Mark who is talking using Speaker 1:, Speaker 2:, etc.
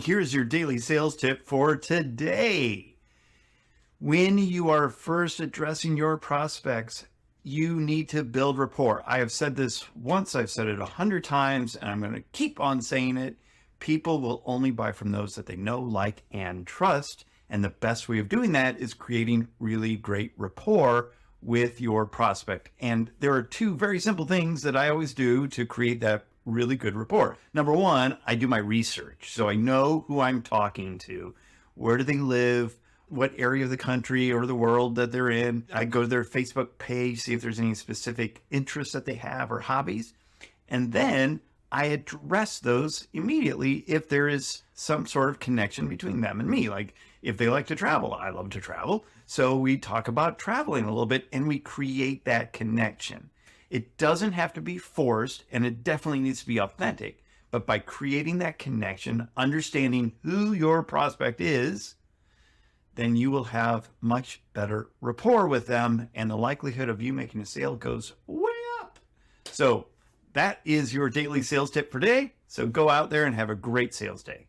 Speaker 1: here's your daily sales tip for today. When you are first addressing your prospects, you need to build rapport. I have said this once, I've said it 100 times, and I'm going to keep on saying it. People will only buy from those that they know, like, and trust. And the best way of doing that is creating really great rapport with your prospect. And there are two very simple things that I always do to create that really good rapport. Number one, I do my research. So I know who I'm talking to. Where do they live? What area of the country or the world that they're in? I go to their Facebook page, see if there's any specific interests that they have or hobbies. And then I address those immediately if there is some sort of connection between them and me. Like if they like to travel, I love to travel. So we talk about traveling a little bit and we create that connection. It doesn't have to be forced, and it definitely needs to be authentic. But by creating that connection, understanding who your prospect is, then you will have much better rapport with them, and the likelihood of you making a sale goes way up. So that is your daily sales tip for today. So go out there and have a great sales day.